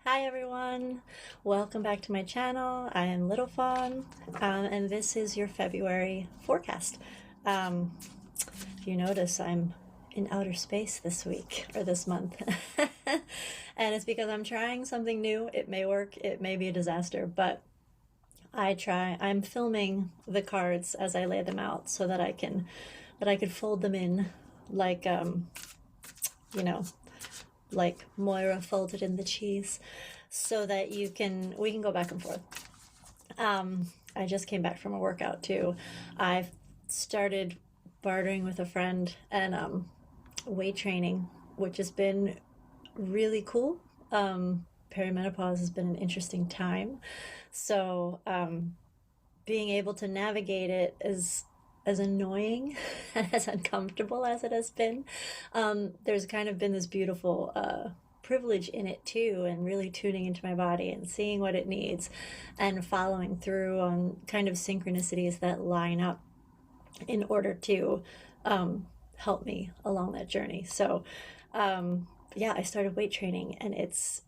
Hi everyone, welcome back to my channel. I am Little Fawn, and this is your February forecast. If you notice, I'm in outer space this week or this month, and it's because I'm trying something new. It may work, it may be a disaster, but I'm filming the cards as I lay them out so that I could fold them in like you know like Moira folded in the cheese, so that we can go back and forth. I just came back from a workout too. I've started bartering with a friend and weight training, which has been really cool. Perimenopause has been an interesting time, so being able to navigate it is as annoying and as uncomfortable as it has been. There's kind of been this beautiful privilege in it too, and really tuning into my body and seeing what it needs and following through on kind of synchronicities that line up in order to help me along that journey. So yeah, I started weight training, and it's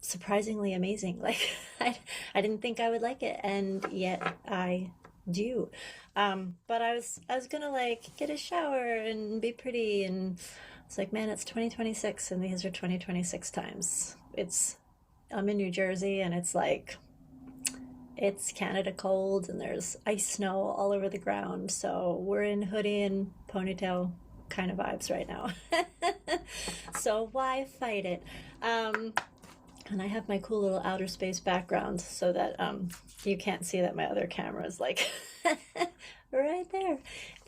surprisingly amazing. Like I didn't think I would like it, and yet I do. But I was gonna like get a shower and be pretty, and it's like, man, it's 2026 and these are 2026 times. I'm in New Jersey, and it's Canada cold, and there's ice snow all over the ground, so we're in hoodie and ponytail kind of vibes right now. So why fight it? And I have my cool little outer space background so that you can't see that my other camera is like right there in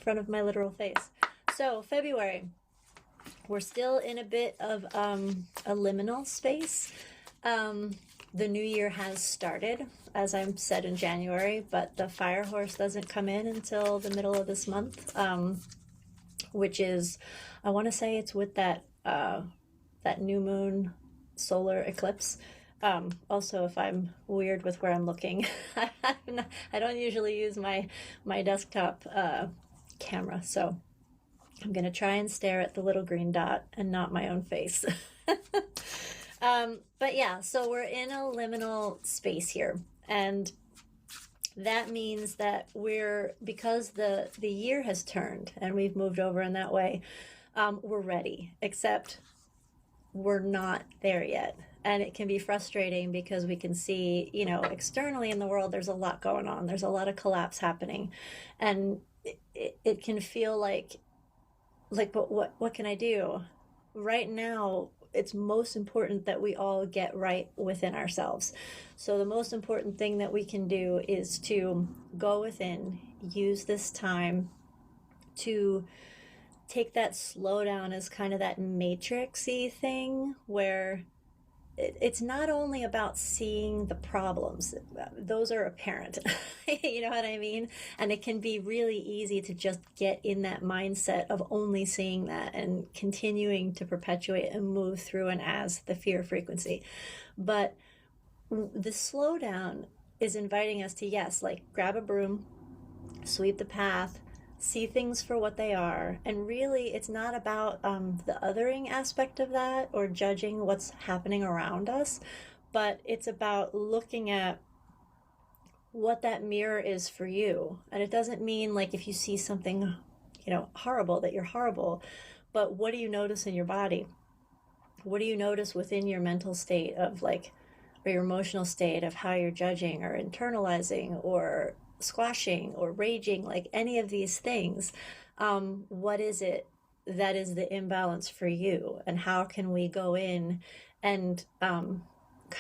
front of my literal face. So February, we're still in a bit of a liminal space. The new year has started, as I said, in January, but the fire horse doesn't come in until the middle of this month, which is, I want to say it's with that new moon solar eclipse. Also, if I'm weird with where I'm looking, I don't usually use my desktop camera, so I'm gonna try and stare at the little green dot and not my own face. But yeah, so we're in a liminal space here, and that means that because the year has turned and we've moved over in that way, we're ready, except we're not there yet. And it can be frustrating because we can see, externally in the world, there's a lot going on. There's a lot of collapse happening. And it can feel like, but what can I do? Right now, it's most important that we all get right within ourselves. So the most important thing that we can do is to go within, use this time to take that slowdown as kind of that matrixy thing where it's not only about seeing the problems, those are apparent. You know what I mean? And it can be really easy to just get in that mindset of only seeing that and continuing to perpetuate and move through and as the fear frequency. But the slowdown is inviting us to, yes, like grab a broom, sweep the path, see things for what they are. And really, it's not about the othering aspect of that or judging what's happening around us, but it's about looking at what that mirror is for you. And it doesn't mean like if you see something, horrible, that you're horrible, but what do you notice in your body? What do you notice within your mental state of or your emotional state of how you're judging or internalizing or squashing or raging, like any of these things? What is it that is the imbalance for you, and how can we go in and kind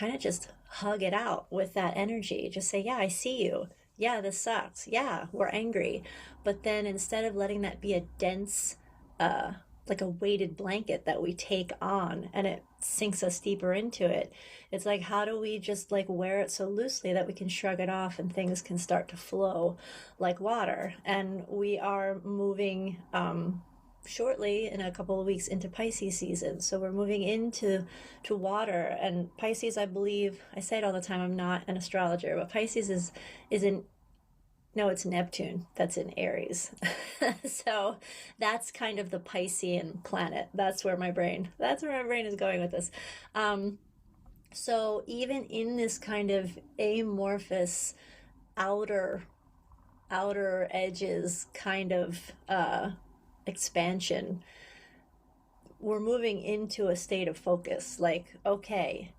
of just hug it out with that energy? Just say, yeah, I see you. Yeah, this sucks. Yeah, we're angry. But then instead of letting that be a dense like a weighted blanket that we take on and it sinks us deeper into it, it's like, how do we just wear it so loosely that we can shrug it off and things can start to flow like water? And we are moving shortly in a couple of weeks into Pisces season, so we're moving into water. And Pisces, I believe, I say it all the time, I'm not an astrologer, but Pisces is in No, it's Neptune that's in Aries. So that's kind of the Piscean planet. That's where my brain is going with this. So even in this kind of amorphous outer edges kind of expansion, we're moving into a state of focus. Like, okay,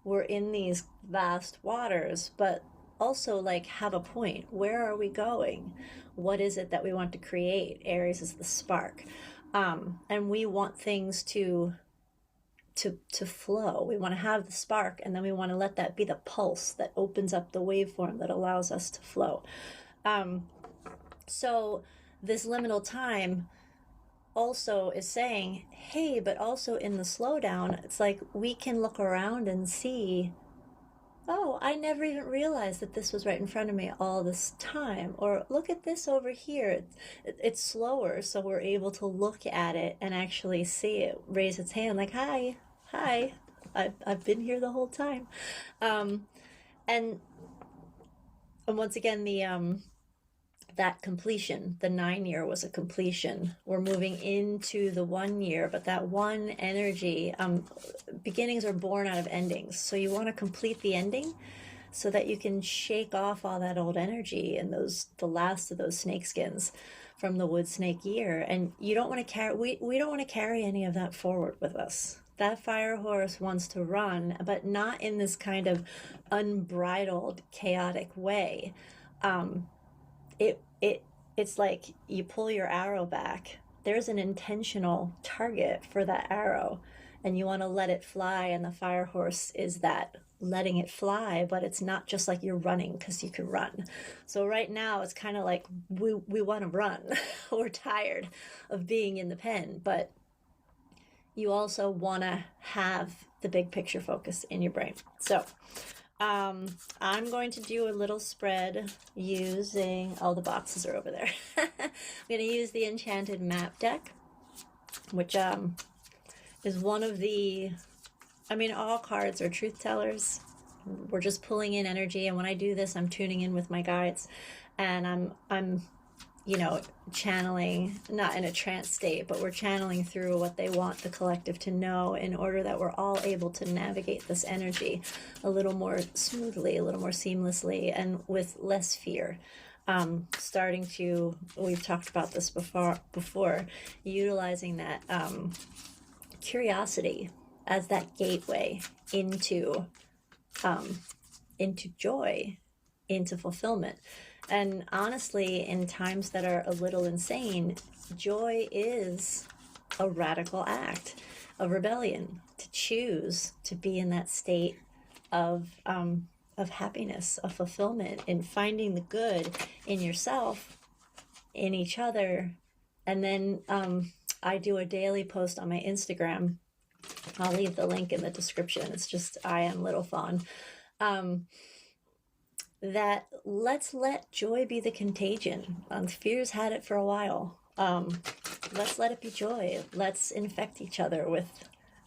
we're in these vast waters, but also like have a point. Where are we going? What is it that we want to create? Aries is the spark. And we want things to flow. We want to have the spark, and then we want to let that be the pulse that opens up the waveform that allows us to flow. So this liminal time also is saying, hey, but also in the slowdown, it's like we can look around and see, oh, I never even realized that this was right in front of me all this time. Or look at this over here. It's slower, so we're able to look at it and actually see it raise its hand like, hi, I've been here the whole time. Um, and, and once again, that completion, the 9 year was a completion. We're moving into the 1 year, but that one energy, beginnings are born out of endings. So you want to complete the ending so that you can shake off all that old energy and the last of those snake skins from the wood snake year. And you don't want to carry, we don't want to carry any of that forward with us. That fire horse wants to run, but not in this kind of unbridled, chaotic way. It's like you pull your arrow back. There's an intentional target for that arrow, and you want to let it fly. And the fire horse is that letting it fly, but it's not just like you're running because you can run. So right now it's kind of like we want to run. We're tired of being in the pen, but you also want to have the big picture focus in your brain. So I'm going to do a little spread using, oh, the boxes are over there. I'm going to use the Enchanted Map deck, which is one of the, I mean, all cards are truth tellers. We're just pulling in energy, and when I do this, I'm tuning in with my guides, and I'm channeling, not in a trance state, but we're channeling through what they want the collective to know in order that we're all able to navigate this energy a little more smoothly, a little more seamlessly, and with less fear. We've talked about this before, utilizing that curiosity as that gateway into joy, into fulfillment. And honestly, in times that are a little insane, joy is a radical act of rebellion, to choose to be in that state of happiness, of fulfillment, in finding the good in yourself, in each other. And then I do a daily post on my Instagram. I'll leave the link in the description. It's just I am Little Fawn. That let's let joy be the contagion. Fear's had it for a while. Let's let it be joy. Let's infect each other with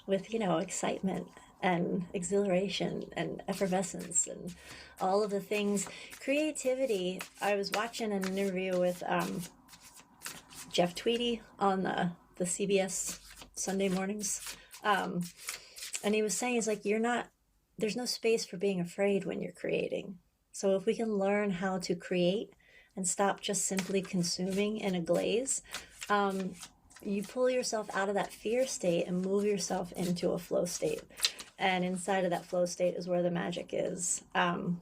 excitement and exhilaration and effervescence and all of the things. Creativity. I was watching an interview with Jeff Tweedy on the CBS Sunday mornings, and he was saying, he's like, there's no space for being afraid when you're creating. So if we can learn how to create and stop just simply consuming in a glaze, you pull yourself out of that fear state and move yourself into a flow state. And inside of that flow state is where the magic is. And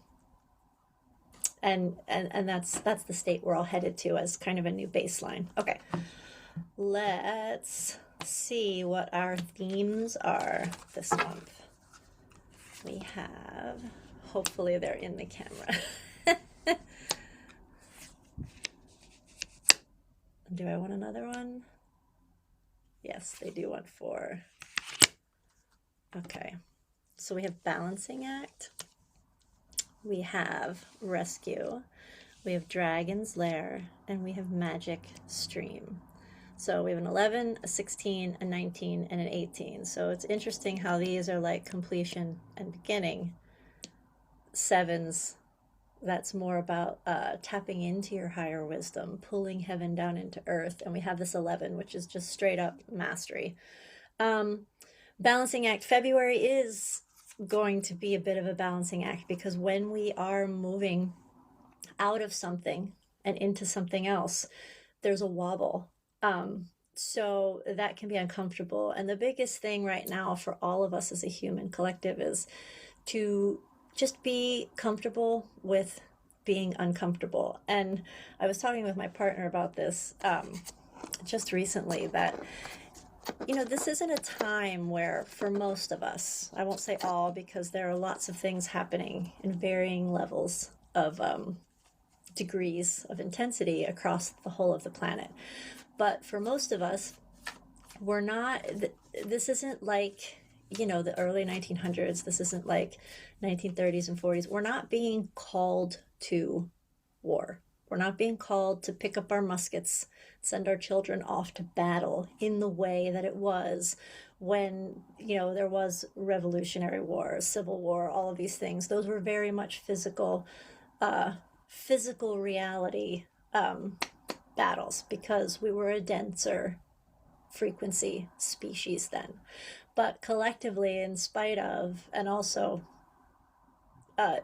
that's the state we're all headed to as kind of a new baseline. Okay, let's see what our themes are this month. We have, hopefully they're in the camera. Do I want another one? Yes, they do want 4. Okay, so we have balancing act. We have rescue. We have dragon's lair, and we have magic stream. So we have an 11, a 16, a 19, and an 18. So it's interesting how these are like completion and beginning. 7s, that's more about tapping into your higher wisdom, pulling heaven down into earth. And we have this 11, which is just straight up mastery. Balancing act, February is going to be a bit of a balancing act, because when we are moving out of something and into something else, there's a wobble. So that can be uncomfortable. And the biggest thing right now for all of us as a human collective is to just be comfortable with being uncomfortable. And I was talking with my partner about this just recently, that this isn't a time where, for most of us, I won't say all, because there are lots of things happening in varying levels of degrees of intensity across the whole of the planet. But for most of us, we're not, this isn't like, the early 1900s. This isn't like 1930s and 40s. We're not being called to war. We're not being called to pick up our muskets, send our children off to battle in the way that it was when, there was Revolutionary War, Civil War, all of these things. Those were very much physical reality battles, because we were a denser frequency species then. But collectively, in spite of, and also the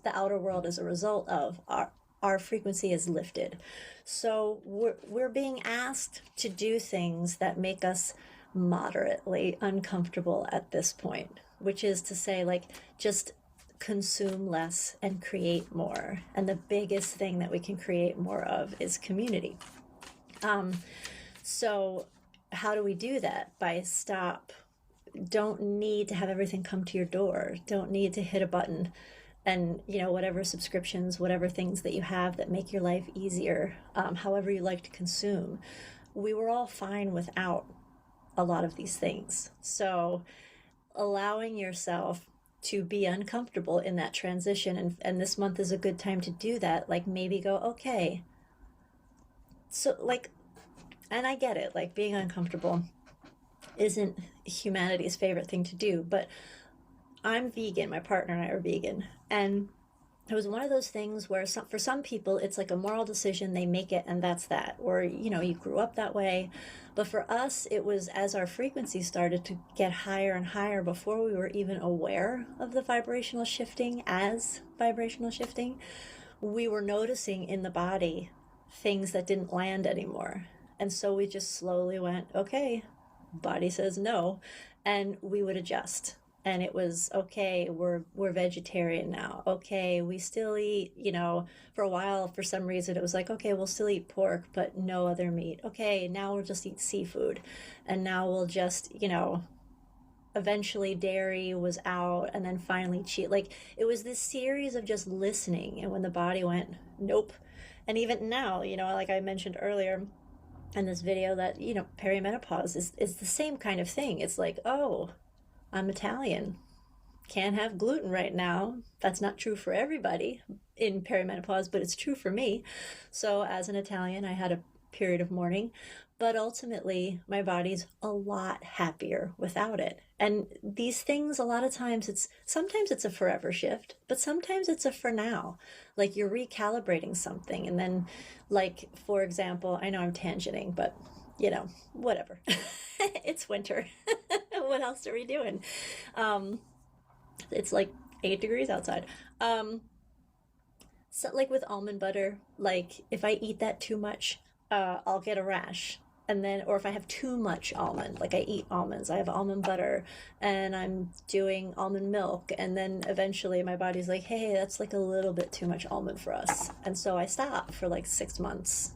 outer world as a result of, our frequency is lifted. So we're being asked to do things that make us moderately uncomfortable at this point, which is to say, like, just consume less and create more. And the biggest thing that we can create more of is community. So how do we do that? By don't need to have everything come to your door. Don't need to hit a button and, whatever subscriptions, whatever things that you have that make your life easier, however you like to consume. We were all fine without a lot of these things. So allowing yourself to be uncomfortable in that transition, and this month is a good time to do that. Like, maybe go, okay, so, like, and I get it, like, being uncomfortable isn't humanity's favorite thing to do, but I'm vegan, my partner and I are vegan, and it was one of those things where for some people it's like a moral decision, they make it and that's that, or you grew up that way. But for us, it was as our frequency started to get higher and higher, before we were even aware of the vibrational shifting, we were noticing in the body things that didn't land anymore. And so we just slowly went, okay, body says no, and we would adjust. And it was, okay, we're vegetarian now. Okay, we still eat, for a while, for some reason, it was like, okay, we'll still eat pork, but no other meat. Okay, now we'll just eat seafood. And now we'll just, eventually dairy was out, and then finally cheese. Like, it was this series of just listening. And when the body went, nope. And even now, like I mentioned earlier in this video, that, perimenopause is the same kind of thing. It's like, oh, I'm Italian, can't have gluten right now. That's not true for everybody in perimenopause, but it's true for me. So as an Italian, I had a period of mourning, but ultimately my body's a lot happier without it. And these things, a lot of times sometimes it's a forever shift, but sometimes it's a for now. Like, you're recalibrating something, and then, like, for example, I know I'm tangenting, but whatever. It's winter. What else are we doing? It's like 8 degrees outside. So, like, with almond butter, like, if I eat that too much, I'll get a rash. And then, or if I have too much almond, like, I eat almonds, I have almond butter, and I'm doing almond milk, and then eventually my body's like, hey, that's like a little bit too much almond for us. And so I stop for like 6 months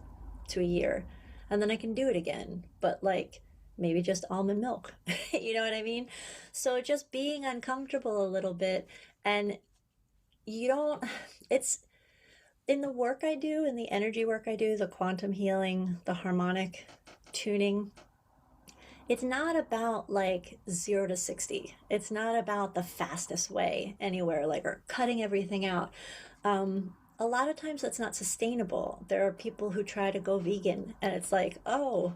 to a year, and then I can do it again, but like, maybe just almond milk. You know what I mean? So just being uncomfortable a little bit, and it's in the work I do, in the energy work I do, the quantum healing, the harmonic tuning, it's not about like 0 to 60. It's not about the fastest way anywhere, like, or cutting everything out. A lot of times that's not sustainable. There are people who try to go vegan, and it's like, oh,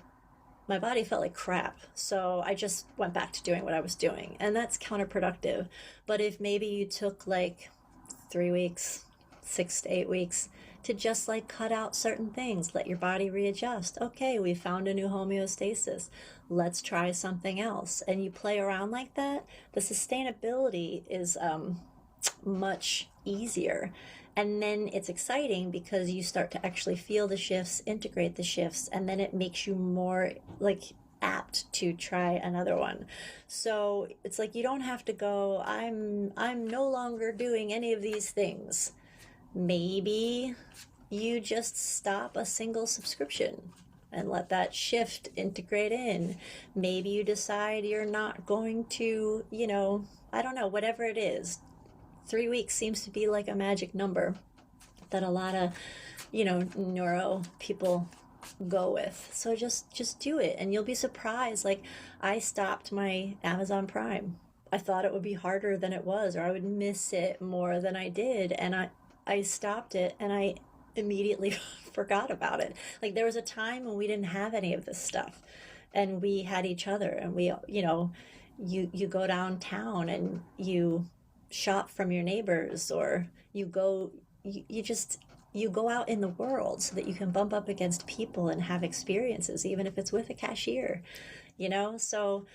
my body felt like crap, so I just went back to doing what I was doing, and that's counterproductive. But if maybe you took like 3 weeks, 6 to 8 weeks to just like cut out certain things, let your body readjust. Okay, we found a new homeostasis. Let's try something else. And you play around like that, the sustainability is much easier. And then it's exciting because you start to actually feel the shifts, integrate the shifts, and then it makes you more like apt to try another one. So it's like you don't have to go, I'm no longer doing any of these things. Maybe you just stop a single subscription and let that shift integrate in. Maybe you decide you're not going to, I don't know, whatever it is. 3 weeks seems to be like a magic number that a lot of, neuro people go with. So just do it, and you'll be surprised. Like, I stopped my Amazon Prime. I thought it would be harder than it was, or I would miss it more than I did, and I stopped it, and I immediately forgot about it. Like, there was a time when we didn't have any of this stuff, and we had each other, and we, you go downtown and you shop from your neighbors, or you go out in the world so that you can bump up against people and have experiences, even if it's with a cashier, so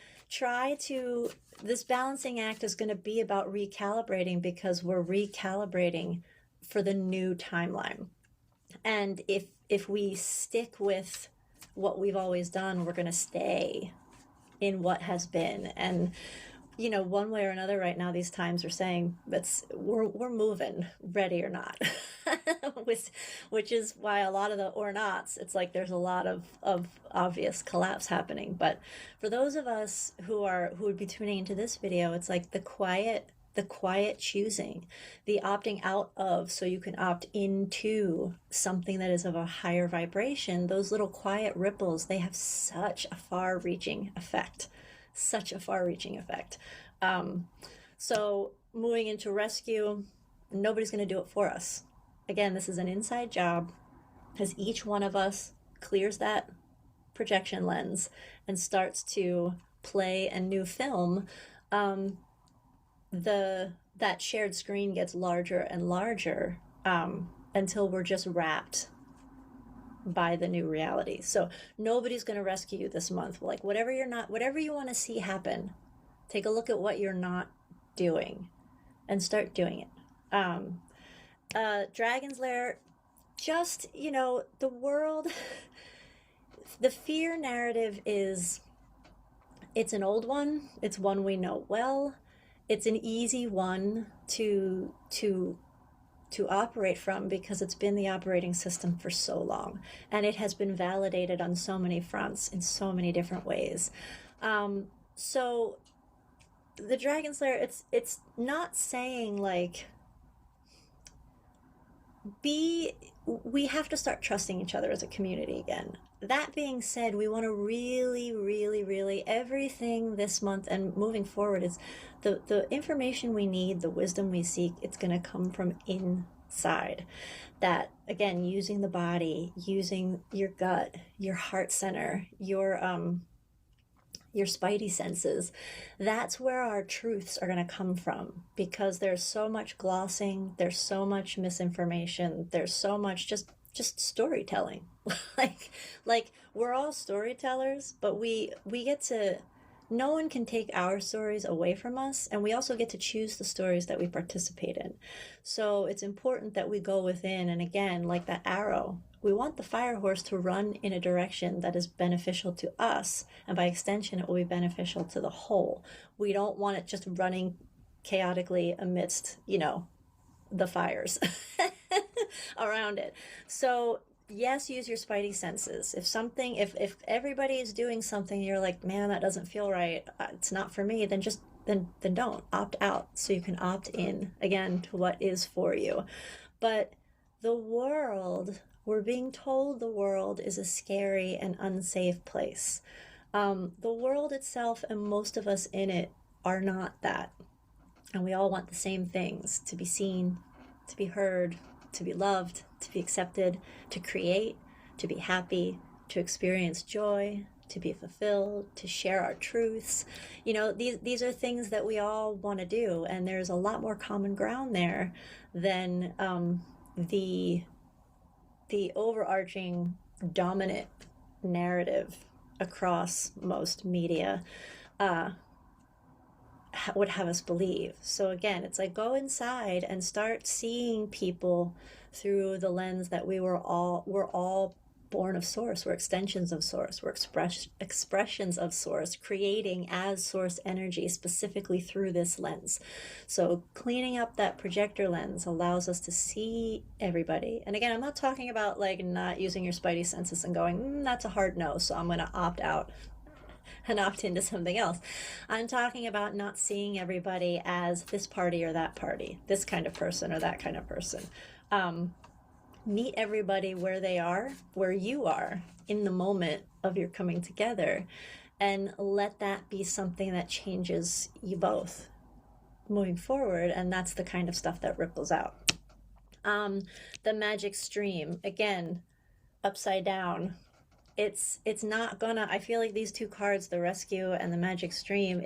this balancing act is going to be about recalibrating, because we're recalibrating for the new timeline. And if we stick with what we've always done, we're going to stay in what has been. And one way or another right now, these times are saying we're moving, ready or not, which is why a lot of the or nots, it's like there's a lot of obvious collapse happening. But for those of us who would be tuning into this video, it's like the quiet choosing, the opting out of, so you can opt into something that is of a higher vibration. Those little quiet ripples, they have such a far-reaching effect. So moving into rescue, nobody's going to do it for us. Again, this is an inside job, because each one of us clears that projection lens and starts to play a new film. That shared screen gets larger and larger until we're just wrapped by the new reality. So nobody's going to rescue you this month. Like, whatever you want to see happen, take a look at what you're not doing and start doing it. Dragon's Lair, just, the world, the fear narrative it's an old one. It's one we know well. It's an easy one to operate from, because it's been the operating system for so long, and it has been validated on so many fronts in so many different ways. So the Dragon's Lair, it's not saying like we have to start trusting each other as a community again. That being said, we want to really, really, really, everything this month and moving forward is the information we need, the wisdom we seek, it's going to come from inside. That, again, using the body, using your gut, your heart center, your spidey senses, that's where our truths are going to come from, because there's so much glossing, there's so much misinformation, there's so much just storytelling. like we're all storytellers, but we get to, no one can take our stories away from us, and we also get to choose the stories that we participate in. So it's important that we go within, and again, like that arrow, we want the fire horse to run in a direction that is beneficial to us, and by extension it will be beneficial to the whole. We don't want it just running chaotically amidst, the fires around it. So yes, use your spidey senses. If everybody is doing something, you're like, man, that doesn't feel right, it's not for me, then then don't opt out, so you can opt in again to what is for you. But the world, we're being told the world is a scary and unsafe place. The world itself, and most of us in it, are not that. And we all want the same things: to be seen, to be heard, to be loved, to be accepted, to create, to be happy, to experience joy, to be fulfilled, to share our truths. These are things that we all want to do, and there's a lot more common ground there than the the overarching dominant narrative across most media would have us believe. So again, it's like, go inside and start seeing people through the lens that we're all born of source. We're extensions of source. We're expressions of source, creating as source energy specifically through this lens. So cleaning up that projector lens allows us to see everybody. And again, I'm not talking about like not using your spidey senses and going, that's a hard no, so I'm going to opt out and opt into something else. I'm talking about not seeing everybody as this party or that party, this kind of person or that kind of person. Meet everybody where they are, where you are in the moment of your coming together, and let that be something that changes you both moving forward. And that's the kind of stuff that ripples out. The magic stream, again, upside down. It's not gonna, I feel like these two cards, the rescue and the magic stream,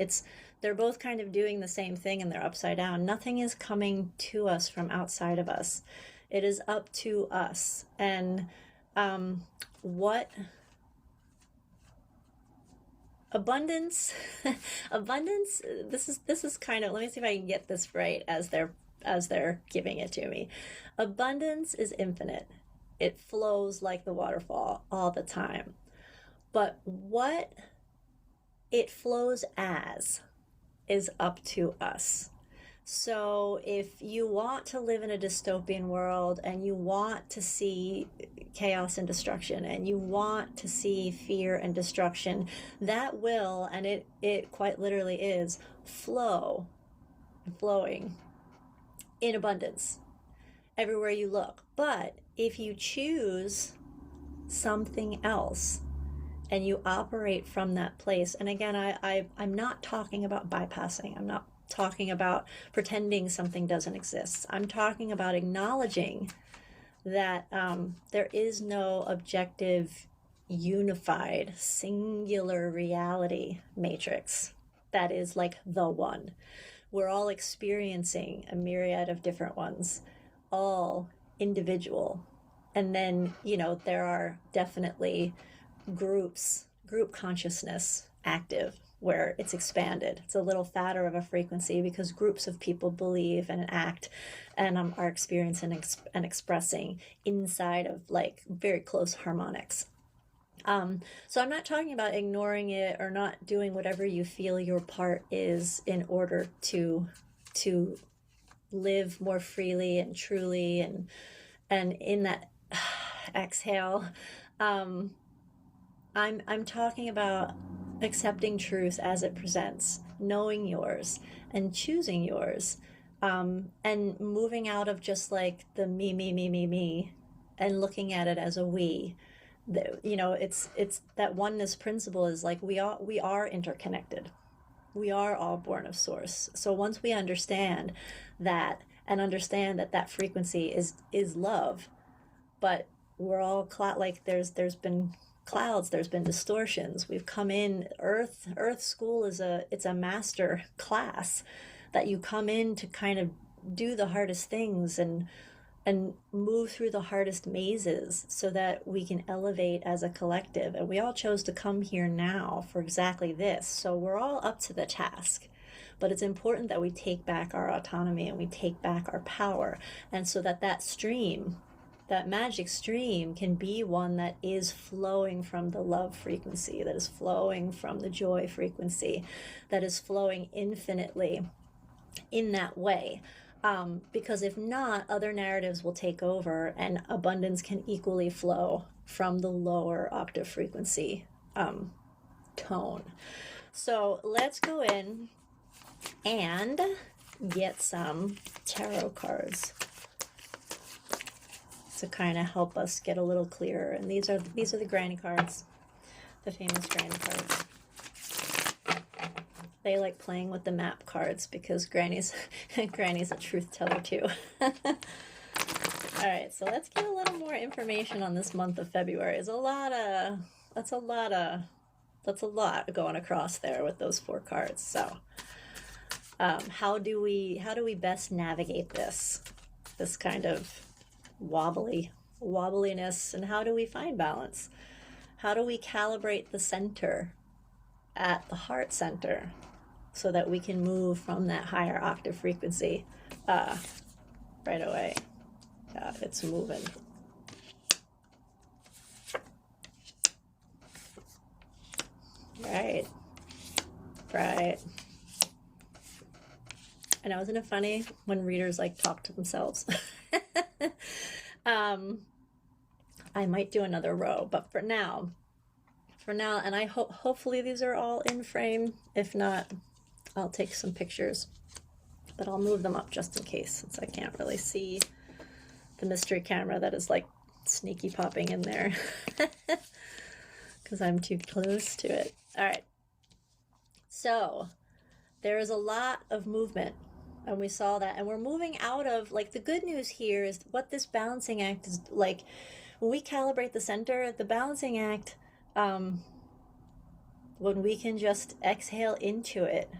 they're both kind of doing the same thing and they're upside down. Nothing is coming to us from outside of us. It is up to us. And what abundance, this is kind of, let me see if I can get this right as they're giving it to me. Abundance is infinite. It flows like the waterfall all the time. But what it flows as is up to us. So if you want to live in a dystopian world and you want to see chaos and destruction and you want to see fear and destruction, that will, and it quite literally is, flowing in abundance everywhere you look. But if you choose something else and you operate from that place, and again, I'm not talking about bypassing. I'm not talking about pretending something doesn't exist. I'm talking about acknowledging that there is no objective, unified, singular reality matrix that is like the one. We're all experiencing a myriad of different ones, all individual. And then, there are definitely group consciousness active where it's expanded. It's a little fatter of a frequency because groups of people believe and act and are experiencing and expressing inside of like very close harmonics. So I'm not talking about ignoring it or not doing whatever you feel your part is in order to live more freely and truly and in that exhale. I'm talking about accepting truth as it presents, knowing yours and choosing yours, and moving out of just like the me, and looking at it as a we. It's that oneness principle is like we are interconnected. We are all born of source. So once we understand that and understand that frequency is love, but we're all there's been clouds, there's been distortions. We've come in, Earth school it's a master class that you come in to kind of do the hardest things and move through the hardest mazes so that we can elevate as a collective. And we all chose to come here now for exactly this. So we're all up to the task. But it's important that we take back our autonomy and we take back our power. And so that stream, that magic stream, can be one that is flowing from the love frequency, that is flowing from the joy frequency, that is flowing infinitely in that way. Because if not, other narratives will take over and abundance can equally flow from the lower octave frequency tone. So let's go in and get some tarot cards to kind of help us get a little clearer. And these are the granny cards, the famous granny cards. They like playing with the map cards because Granny's a truth teller too. All right, so let's get a little more information on this month of February. That's a lot going across there with those 4 cards. So, how do we best navigate this kind of wobbly wobbliness, and how do we find balance? How do we calibrate the center at the heart center so that we can move from that higher octave frequency right away? Yeah, it's moving. Right. Right. I know, isn't it funny when readers like talk to themselves? I might do another row, but for now, and I hope hopefully these are all in frame. If not, I'll take some pictures, but I'll move them up just in case, since I can't really see the mystery camera that is like sneaky popping in there because I'm too close to it. All right. So there is a lot of movement, and we saw that, and we're moving out of, like, the good news here is what this balancing act is like. When we calibrate the center, the balancing act, when we can just exhale into it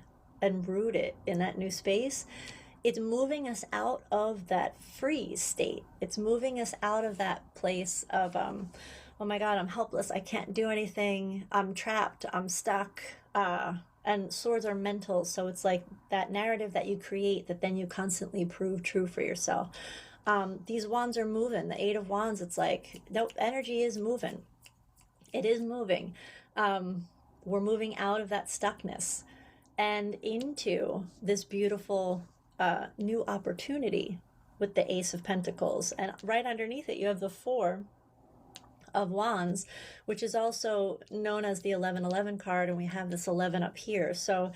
and root it in that new space, it's moving us out of that freeze state. It's moving us out of that place of, oh my God, I'm helpless. I can't do anything. I'm trapped. I'm stuck. And swords are mental. So it's like that narrative that you create that then you constantly prove true for yourself. These wands are moving. The Eight of Wands, it's like, nope, energy is moving. It is moving. We're moving out of that stuckness and into this beautiful new opportunity with the Ace of Pentacles. And right underneath it, you have the Four of Wands, which is also known as the 1111 card, and we have this 11 up here. So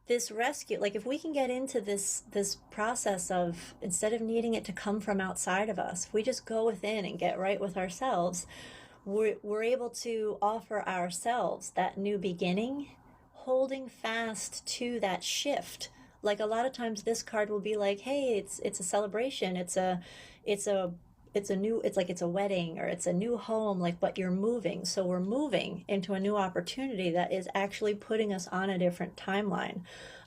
this rescue, like, if we can get into this process of, instead of needing it to come from outside of us, if we just go within and get right with ourselves, we're able to offer ourselves that new beginning, holding fast to that shift. Like, a lot of times this card will be like, hey, it's a celebration, it's a new, it's like it's a wedding or it's a new home, like, but you're moving. So we're moving into a new opportunity that is actually putting us on a different timeline.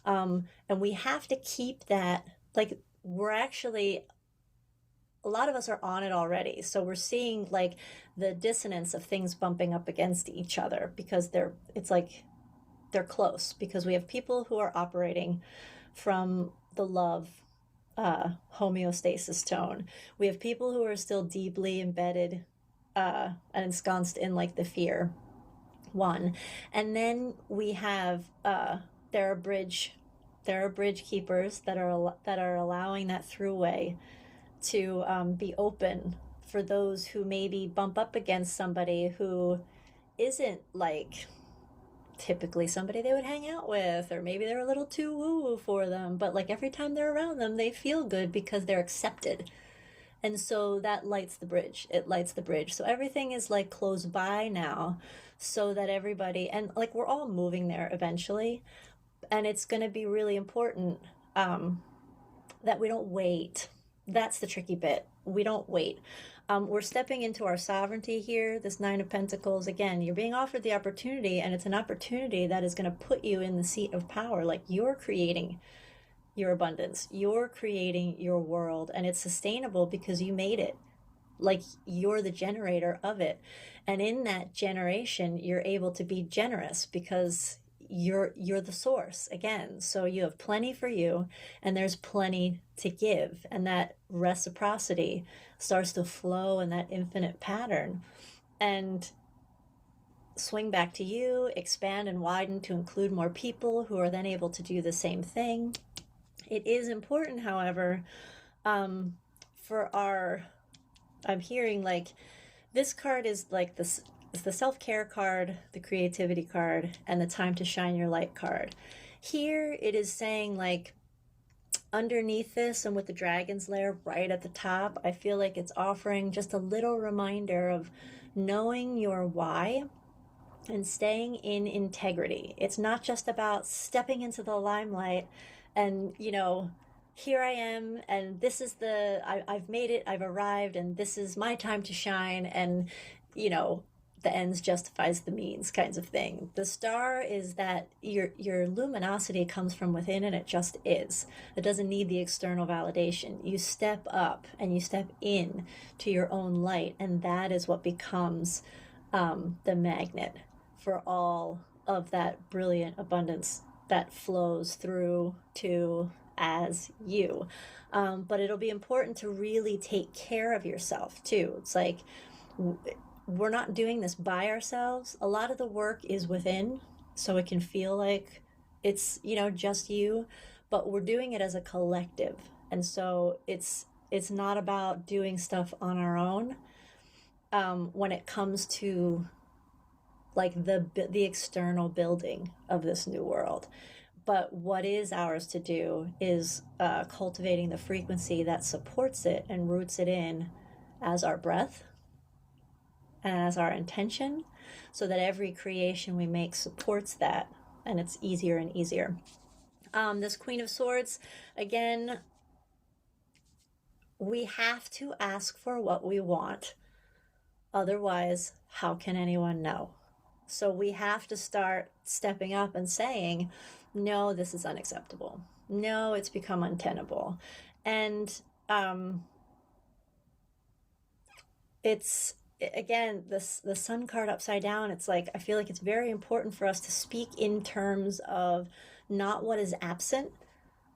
And we have to keep that, like, we're actually, a lot of us are on it already. So we're seeing like the dissonance of things bumping up against each other because it's like they're close, because we have people who are operating from the love homeostasis tone. We have people who are still deeply embedded and ensconced in like the fear one. And then we have there are bridge keepers that are allowing that throughway to be open for those who maybe bump up against somebody who isn't like typically somebody they would hang out with, or maybe they're a little too woo-woo for them, but like every time they're around them they feel good because they're accepted. And so that lights the bridge. It lights the bridge. So everything is like close by now, so that everybody, and like we're all moving there eventually, and it's going to be really important that we don't wait. That's the tricky bit. We don't wait. We're stepping into our sovereignty here. This Nine of Pentacles, again, you're being offered the opportunity, and it's an opportunity that is going to put you in the seat of power. Like, you're creating your abundance, you're creating your world, and it's sustainable because you made it. Like, you're the generator of it. And in that generation, you're able to be generous because you're the source again. So you have plenty for you, and there's plenty to give, and that reciprocity starts to flow in that infinite pattern and swing back to you, expand and widen to include more people who are then able to do the same thing. It is important, however, for I'm hearing like this card is like this. It's the self-care card, the creativity card, and the time to shine your light card. Here it is saying, like, underneath this and with the dragon's lair right at the top, I feel like it's offering just a little reminder of knowing your why and staying in integrity. It's not just about stepping into the limelight and, here I am, and this is I've made it, I've arrived, and this is my time to shine, and, the ends justifies the means kinds of thing. The star is that your luminosity comes from within, and it just is. It doesn't need the external validation. You step up and you step in to your own light, and that is what becomes the magnet for all of that brilliant abundance that flows through to as you. But it'll be important to really take care of yourself too. It's like, we're not doing this by ourselves. A lot of the work is within, so it can feel like it's, just you, but we're doing it as a collective. And so it's not about doing stuff on our own when it comes to like the external building of this new world. But what is ours to do is cultivating the frequency that supports it and roots it in as our breath and as our intention, so that every creation we make supports that, and it's easier and easier. This Queen of Swords, again, we have to ask for what we want. Otherwise, how can anyone know? So we have to start stepping up and saying, no, this is unacceptable. No, it's become untenable. And it's, again, the sun card upside down, it's like, I feel like it's very important for us to speak in terms of not what is absent,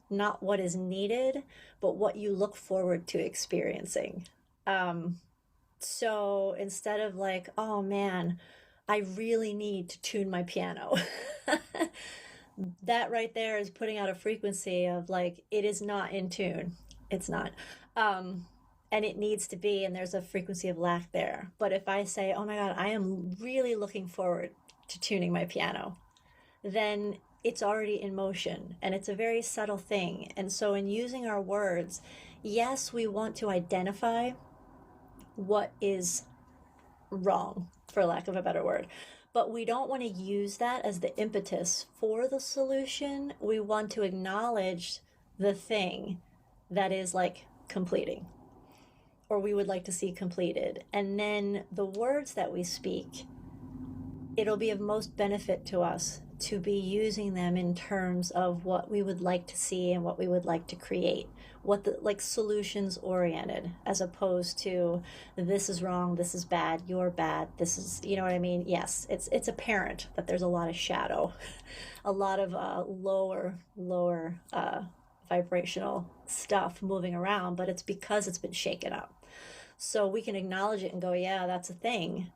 not what is needed, but what you look forward to experiencing. So instead of like, oh man, I really need to tune my piano. That right there is putting out a frequency of like, it is not in tune. It's not. And it needs to be, and there's a frequency of lack there. But if I say, oh my God, I am really looking forward to tuning my piano, then it's already in motion, and it's a very subtle thing. And so in using our words, yes, we want to identify what is wrong, for lack of a better word, but we don't want to use that as the impetus for the solution. We want to acknowledge the thing that is like completing, or we would like to see completed. And then the words that we speak, it'll be of most benefit to us to be using them in terms of what we would like to see and what we would like to create, what the, like, solutions oriented, as opposed to this is wrong, this is bad, you're bad, this is, you know what I mean? Yes, it's apparent that there's a lot of shadow, a lot of lower vibrational stuff moving around, but it's because it's been shaken up. So we can acknowledge it and go, yeah, that's a thing.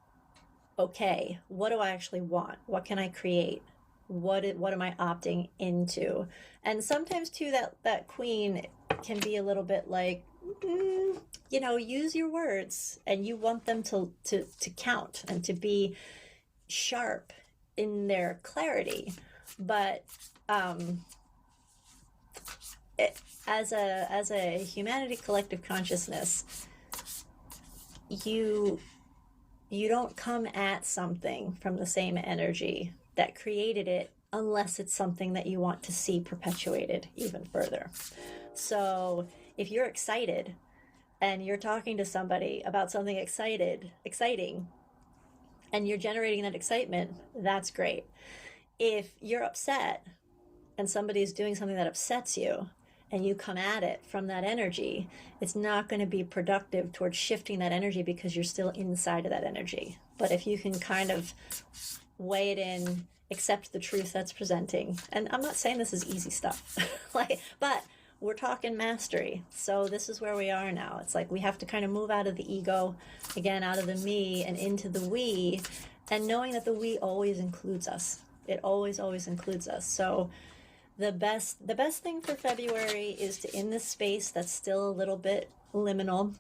Okay, what do I actually want? What can I create? What am I opting into? And sometimes too, that queen can be a little bit like, use your words, and you want them to count and to be sharp in their clarity. But as a humanity collective consciousness, you don't come at something from the same energy that created it unless it's something that you want to see perpetuated even further. So if you're excited and you're talking to somebody about something exciting, and you're generating that excitement, that's great. If you're upset and somebody's doing something that upsets you, and you come at it from that energy, it's not going to be productive towards shifting that energy because you're still inside of that energy. But if you can kind of weigh it in, accept the truth that's presenting, and I'm not saying this is easy stuff, but we're talking mastery. So this is where we are now. It's like we have to kind of move out of the ego, again, out of the me and into the we, and knowing that the we always includes us. It always includes us. So the best thing for February is to, in this space that's still a little bit liminal,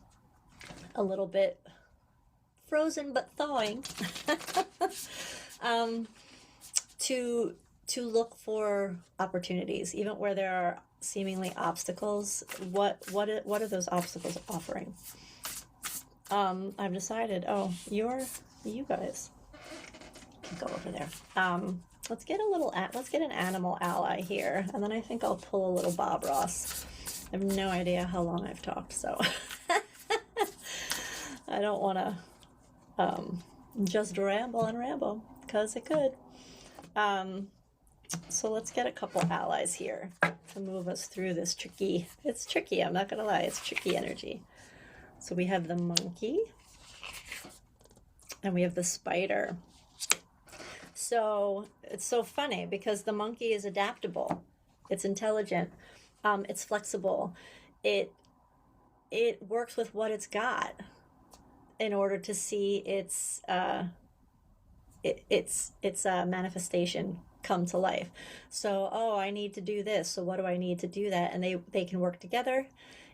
a little bit frozen but thawing, to look for opportunities, even where there are seemingly obstacles. What are those obstacles offering? I've decided. You guys can go over there. Let's get an animal ally here, and then I think I'll pull a little Bob Ross. I have no idea how long I've talked, so I don't want to just ramble and ramble because it could. So let's get a couple allies here to move us through this tricky, it's tricky, I'm not gonna lie, it's tricky energy. So we have the monkey and we have the spider. So it's so funny because the monkey is adaptable, it's intelligent, it's flexible, it works with what it's got in order to see its manifestation come to life. So, oh, I need to do this, so what do I need to do that? And they can work together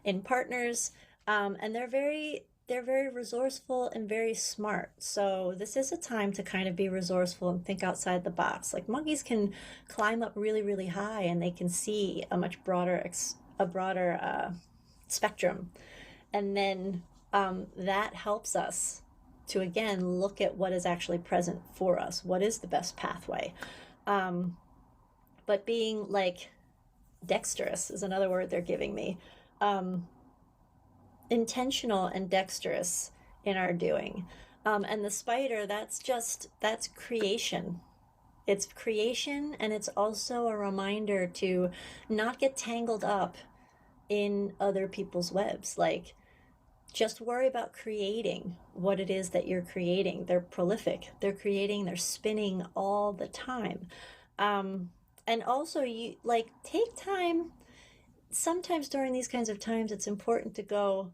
in partners, and they're very resourceful and very smart. So this is a time to kind of be resourceful and think outside the box. Like monkeys can climb up really, really high, and they can see a much broader spectrum, and then that helps us to again look at what is actually present for us. What is the best pathway? But being like dexterous is another word they're giving me. Intentional and dexterous in our doing. And the spider, that's creation. It's creation, and it's also a reminder to not get tangled up in other people's webs. Like, just worry about creating what it is that you're creating. They're prolific. They're creating, they're spinning all the time. And also, you like take time. Sometimes during these kinds of times, it's important to go,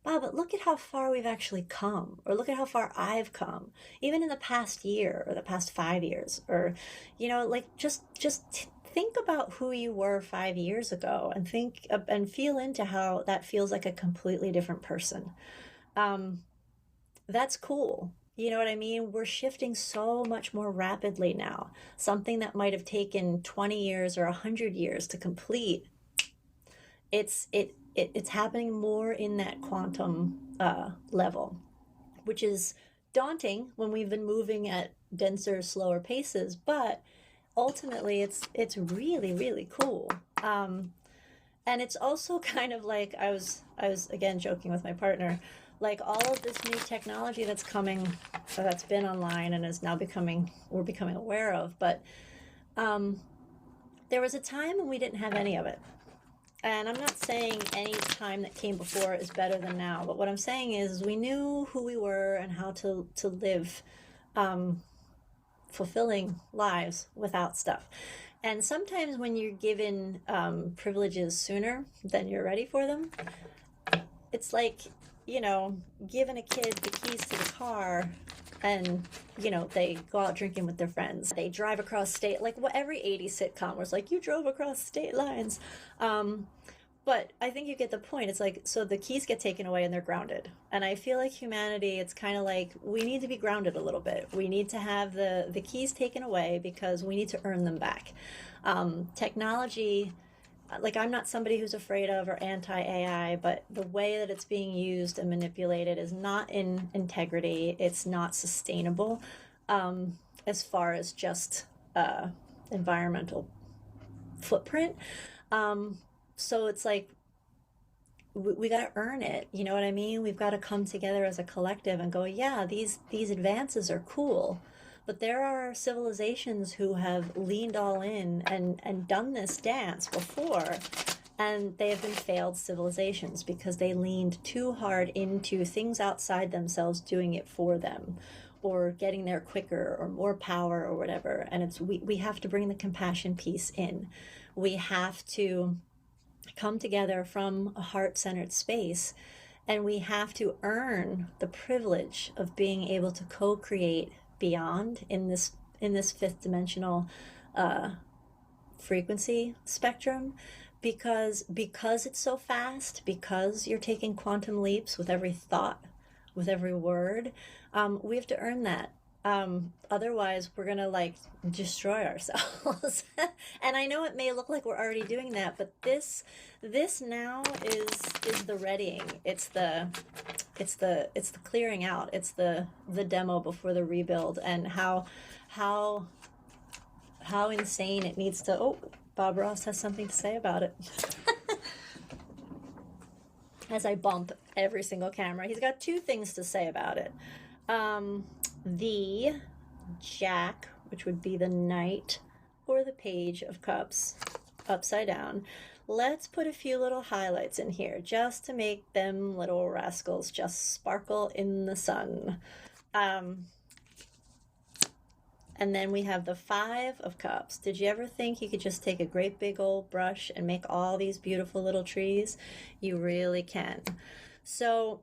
wow, but look at how far we've actually come, or look at how far I've come, even in the past year or the past 5 years, or, like just think about who you were 5 years ago, and think and feel into how that feels like a completely different person. That's cool. You know what I mean? We're shifting so much more rapidly now. Something that might have taken 20 years or 100 years to complete, it's happening more in that quantum level, which is daunting when we've been moving at denser, slower paces, but ultimately it's really, really cool. And it's also kind of like, I was again joking with my partner, like all of this new technology that's coming, that's been online and is now we're becoming aware of, but there was a time when we didn't have any of it. And I'm not saying any time that came before is better than now, but what I'm saying is we knew who we were and how to live fulfilling lives without stuff. And sometimes when you're given privileges sooner than you're ready for them, it's like, giving a kid the keys to the car, and they go out drinking with their friends, they drive across state, like what every 80s sitcom was like, you drove across state lines. But I think you get the point. It's like, so the keys get taken away and they're grounded. And I feel like humanity, it's kind of like we need to be grounded a little bit. We need to have the keys taken away because we need to earn them back. Technology, like I'm not somebody who's afraid of or anti-AI, but the way that it's being used and manipulated is not in integrity. It's not sustainable as far as just environmental footprint. So it's like we got to earn it. You know what I mean? We've got to come together as a collective and go, yeah, these advances are cool. But there are civilizations who have leaned all in and done this dance before, and they have been failed civilizations because they leaned too hard into things outside themselves doing it for them, or getting there quicker or more power or whatever. And it's we have to bring the compassion piece in. We have to come together from a heart-centered space, and we have to earn the privilege of being able to co-create beyond in this fifth dimensional frequency spectrum, because it's so fast, because you're taking quantum leaps with every thought, with every word. We have to earn that. Otherwise we're gonna like destroy ourselves. And I know it may look like we're already doing that, but this now is the readying. It's the clearing out. It's the demo before the rebuild, and how insane it needs to. Oh, Bob Ross has something to say about it. As I bump every single camera, he's got 2 things to say about it. the Jack, which would be the Knight, or the Page of Cups upside down. Let's put a few little highlights in here just to make them little rascals just sparkle in the sun. And then we have the Five of Cups. Did you ever think you could just take a great big old brush and make all these beautiful little trees? You really can. So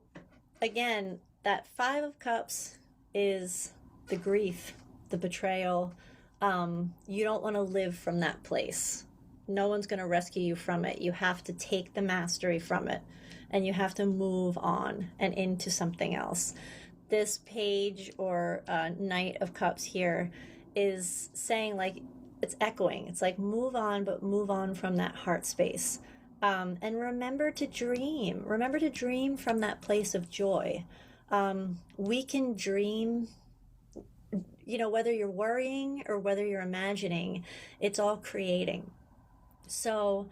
again, that Five of Cups is the grief, the betrayal. You don't want to live from that place. No one's going to rescue you from it. You have to take the mastery from it, and you have to move on and into something else. This Page or Knight of Cups here is saying, like, it's echoing. It's like, move on, but move on from that heart space. And remember to dream. Remember to dream from that place of joy. We can dream, whether you're worrying or whether you're imagining, it's all creating. So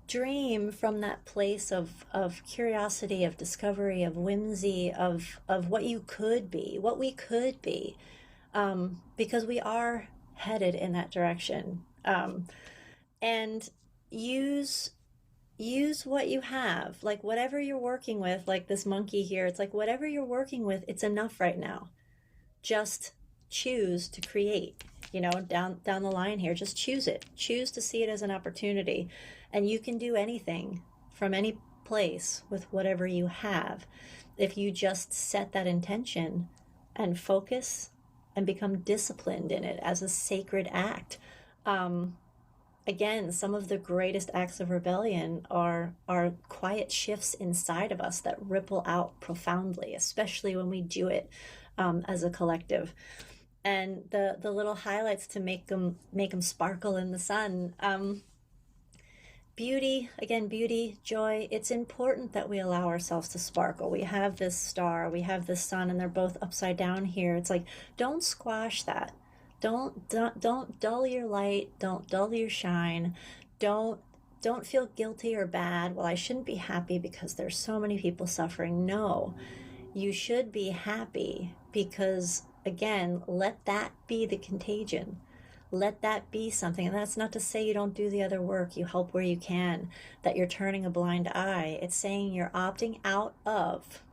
dream from that place of curiosity, of discovery, of whimsy, of what you could be, what we could be, because we are headed in that direction. And use what you have, like whatever you're working with, like this monkey here. It's like whatever you're working with, it's enough right now. Just choose to create. Down the line here, just choose it. Choose to see it as an opportunity. And you can do anything from any place with whatever you have if you just set that intention and focus and become disciplined in it as a sacred act. Again, some of the greatest acts of rebellion are quiet shifts inside of us that ripple out profoundly, especially when we do it as a collective. And the little highlights to make them sparkle in the sun. Beauty, joy. It's important that we allow ourselves to sparkle. We have this star, we have this sun, and they're both upside down here. It's like, don't squash that. Don't dull your light. Don't dull your shine. Don't feel guilty or bad. Well, I shouldn't be happy because there's so many people suffering. No, you should be happy because, again, let that be the contagion. Let that be something. And that's not to say you don't do the other work. You help where you can, that you're turning a blind eye. It's saying you're opting out of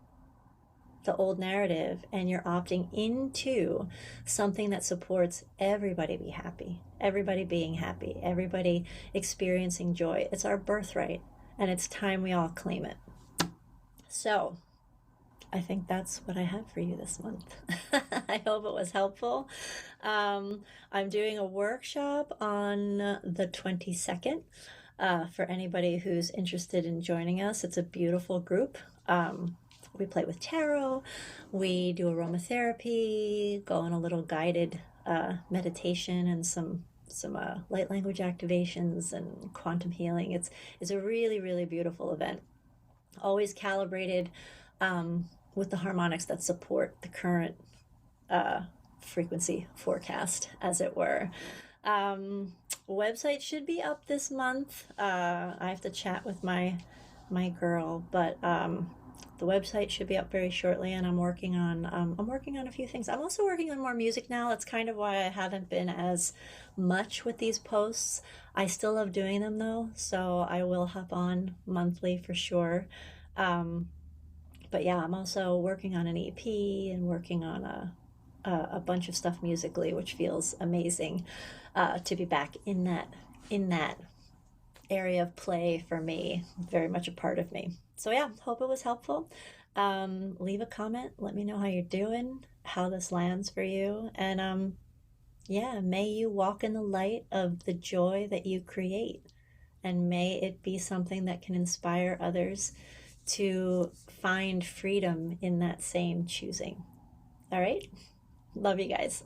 the old narrative and you're opting into something that supports everybody be happy, everybody being happy, everybody experiencing joy. It's our birthright, and it's time we all claim it. So I think that's what I have for you this month. I hope it was helpful. I'm doing a workshop on the 22nd for anybody who's interested in joining us. It's a beautiful group. We play with tarot, we do aromatherapy, go on a little guided meditation and some light language activations and quantum healing. It's a really, really beautiful event. Always calibrated with the harmonics that support the current frequency forecast, as it were. Website should be up this month. I have to chat with my girl, but the website should be up very shortly, and I'm working on a few things. I'm also working on more music now. That's kind of why I haven't been as much with these posts. I still love doing them though, so I will hop on monthly for sure. But yeah, I'm also working on an EP and working on a bunch of stuff musically, which feels amazing to be back in that area of play for me, very much a part of me. So yeah, hope it was helpful. Leave a comment, let me know how you're doing, how this lands for you, and yeah, may you walk in the light of the joy that you create, and may it be something that can inspire others to find freedom in that same choosing. All right, love you guys.